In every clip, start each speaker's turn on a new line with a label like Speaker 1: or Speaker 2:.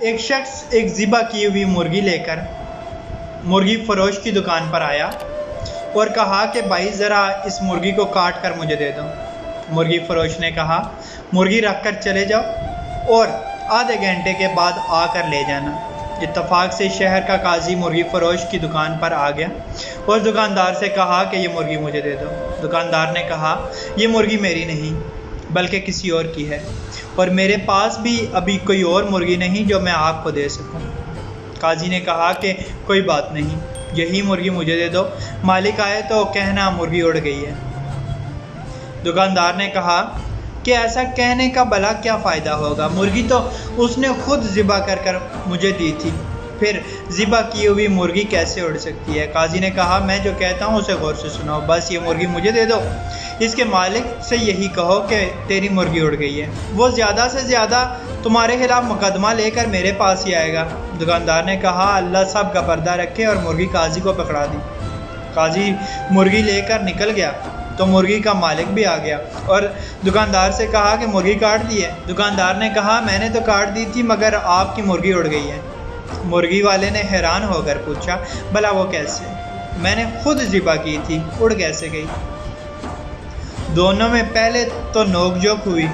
Speaker 1: ایک شخص ایک ذبح کی ہوئی مرغی لے کر مرغی فروش کی دکان پر آیا اور کہا کہ بھائی ذرا اس مرغی کو کاٹ کر مجھے دے دو۔ مرغی فروش نے کہا مرغی رکھ کر چلے جاؤ اور آدھے گھنٹے کے بعد آ کر لے جانا۔ اتفاق سے شہر کا قاضی مرغی فروش کی دکان پر آ گیا اور دکاندار سے کہا کہ یہ مرغی مجھے دے دو۔ دکاندار نے کہا یہ مرغی میری نہیں بلکہ کسی اور کی ہے، اور میرے پاس بھی ابھی کوئی اور مرغی نہیں جو میں آپ کو دے سکوں۔ قاضی نے کہا کہ کوئی بات نہیں، یہی مرغی مجھے دے دو، مالک آئے تو کہنا مرغی اڑ گئی ہے۔ دکاندار نے کہا کہ ایسا کہنے کا بھلا کیا فائدہ ہوگا، مرغی تو اس نے خود ذبح کر مجھے دی تھی، پھر ذبح کی ہوئی مرغی کیسے اڑ سکتی ہے؟ قاضی نے کہا میں جو کہتا ہوں اسے غور سے سنو، بس یہ مرغی مجھے دے دو، اس کے مالک سے یہی کہو کہ تیری مرغی اڑ گئی ہے، وہ زیادہ سے زیادہ تمہارے خلاف مقدمہ لے کر میرے پاس ہی آئے گا۔ دکاندار نے کہا اللہ سب کا پردہ رکھے، اور مرغی قاضی کو پکڑا دی۔ قاضی مرغی لے کر نکل گیا تو مرغی کا مالک بھی آ گیا اور دکاندار سے کہا کہ مرغی کاٹ دی ہے۔ دکاندار نے کہا میں نے تو کاٹ دی تھی مگر آپ کی مرغی اڑ گئی ہے۔ مرغی والے نے حیران ہو کر پوچھا بھلا وہ کیسے؟ میں نے خود ذبح کی تھی، اڑ کیسے گئی؟ دونوں میں پہلے تو نوک جھوک ہوئی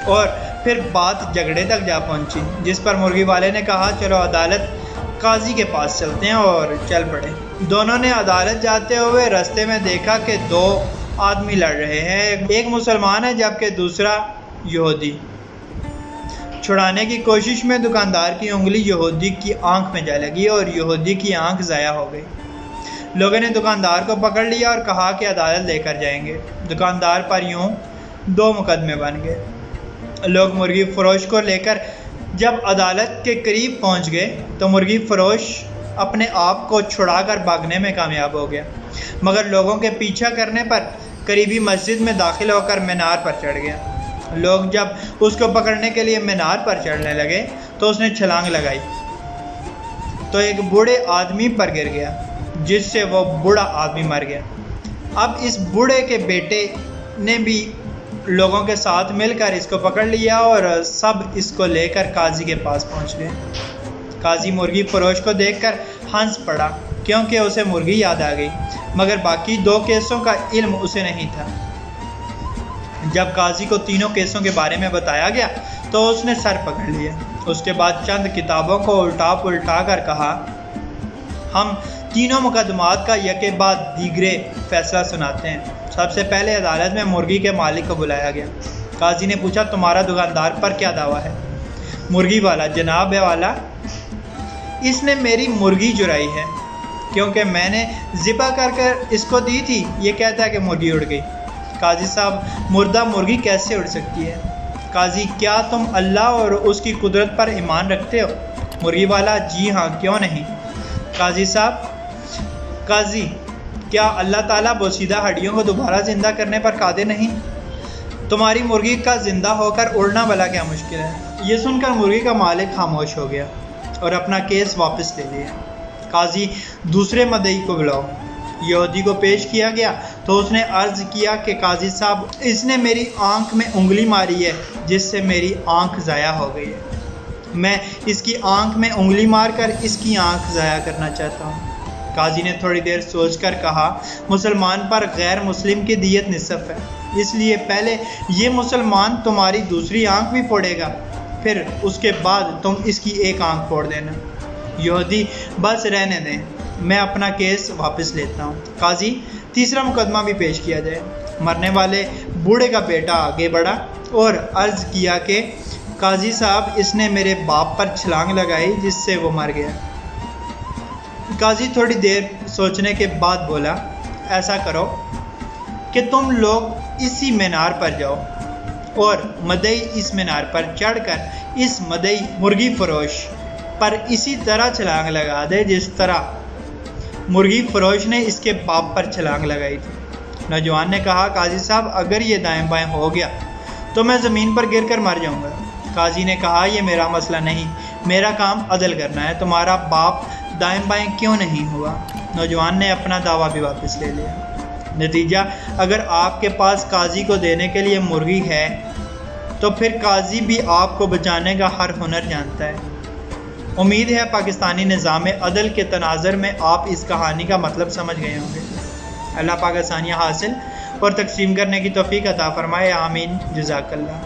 Speaker 1: اور پھر بات جھگڑے تک جا پہنچی، جس پر مرغی والے نے کہا چلو عدالت قاضی کے پاس چلتے ہیں، اور چل پڑے۔ دونوں نے عدالت جاتے ہوئے رستے میں دیکھا کہ دو آدمی لڑ رہے ہیں، ایک مسلمان ہے جبکہ دوسرا یہودی۔ چھڑانے کی کوشش میں دکاندار کی انگلی یہودی کی آنکھ میں جا لگی اور یہودی کی آنکھ ضائع ہو گئی۔ لوگوں نے دکاندار کو پکڑ لیا اور کہا کہ عدالت لے کر جائیں گے۔ دکاندار پر یوں دو مقدمے بن گئے۔ لوگ مرغی فروش کو لے کر جب عدالت کے قریب پہنچ گئے تو مرغی فروش اپنے آپ کو چھڑا کر بھاگنے میں کامیاب ہو گیا، مگر لوگوں کے پیچھا کرنے پر قریبی مسجد میں داخل ہو کر مینار پر چڑھ گیا۔ لوگ جب اس کو پکڑنے کے لیے مینار پر چڑھنے لگے تو اس نے چھلانگ لگائی تو ایک بوڑھے آدمی پر گر گیا، جس سے وہ بوڑھا آدمی مر گیا۔ اب اس بوڑھے کے بیٹے نے بھی لوگوں کے ساتھ مل کر اس کو پکڑ لیا اور سب اس کو لے کر قاضی کے پاس پہنچ گئے۔ قاضی مرغی فروش کو دیکھ کر ہنس پڑا کیونکہ اسے مرغی یاد آ گئی، مگر باقی دو کیسوں کا علم اسے نہیں تھا۔ جب قاضی کو تینوں کیسوں کے بارے میں بتایا گیا تو اس نے سر پکڑ لیا۔ اس کے بعد چند کتابوں کو الٹا پلٹا کر کہا ہم تینوں مقدمات کا یکے بعد دیگرے فیصلہ سناتے ہیں۔ سب سے پہلے عدالت میں مرغی کے مالک کو بلایا گیا۔ قاضی نے پوچھا تمہارا دکاندار پر کیا دعویٰ ہے؟ مرغی والا جناب والا اس نے میری مرغی چرائی ہے کیونکہ میں نے ذبح کر اس کو دی تھی، یہ کہتا ہے کہ مرغی اڑ گئی۔ قاضی صاحب مردہ مرغی کیسے اڑ سکتی ہے؟ قاضی کیا تم اللہ اور اس کی قدرت پر ایمان رکھتے ہو؟ مرغی والا جی ہاں کیوں نہیں۔ قاضی صاحب قاضی کیا اللہ تعالیٰ بوسیدہ ہڈیوں کو دوبارہ زندہ کرنے پر قادر نہیں؟ تمہاری مرغی کا زندہ ہو کر اڑنا بھلا کیا مشکل ہے؟ یہ سن کر مرغی کا مالک خاموش ہو گیا اور اپنا کیس واپس لے لیا۔ قاضی دوسرے مدعی کو بلاؤ۔ یہودی کو پیش کیا گیا تو اس نے عرض کیا کہ قاضی صاحب اس نے میری آنکھ میں انگلی ماری ہے جس سے میری آنکھ ضائع ہو گئی ہے، میں اس کی آنکھ میں انگلی مار کر اس کی آنکھ ضائع کرنا چاہتا ہوں۔ قاضی نے تھوڑی دیر سوچ کر کہا مسلمان پر غیر مسلم کی دیت نصف ہے، اس لیے پہلے یہ مسلمان تمہاری دوسری آنکھ بھی پھوڑے گا، پھر اس کے بعد تم اس کی ایک آنکھ پھوڑ دینا۔ یہودی بس رہنے دیں، میں اپنا کیس واپس لیتا ہوں۔ قاضی تیسرا مقدمہ بھی پیش کیا جائے۔ مرنے والے بوڑھے کا بیٹا آگے بڑھا اور عرض کیا کہ قاضی صاحب اس نے میرے باپ پر چھلانگ لگائی جس سے وہ مر گیا۔ قاضی تھوڑی دیر سوچنے کے بعد بولا ایسا کرو کہ تم لوگ اسی مینار پر جاؤ اور مدعی اس مینار پر چڑھ کر اس مدعی مرغی فروش پر اسی طرح چھلانگ لگا دے جس طرح مرغی فروش نے اس کے باپ پر چھلانگ لگائی تھی۔ نوجوان نے کہا قاضی صاحب اگر یہ دائیں بائیں ہو گیا تو میں زمین پر گر کر مر جاؤں گا۔ قاضی نے کہا یہ میرا مسئلہ نہیں، میرا کام عدل کرنا ہے، تمہارا باپ دائیں بائیں کیوں نہیں ہوا؟ نوجوان نے اپنا دعویٰ بھی واپس لے لیا۔ نتیجہ اگر آپ کے پاس قاضی کو دینے کے لیے مرغی ہے تو پھر قاضی بھی آپ کو بچانے کا ہر ہنر جانتا ہے۔ امید ہے پاکستانی نظام عدل کے تناظر میں آپ اس کہانی کا مطلب سمجھ گئے ہوں گے۔ اللہ پاک آسانیاں حاصل اور تقسیم کرنے کی توفیق عطا فرمائے، آمین، جزاک اللہ۔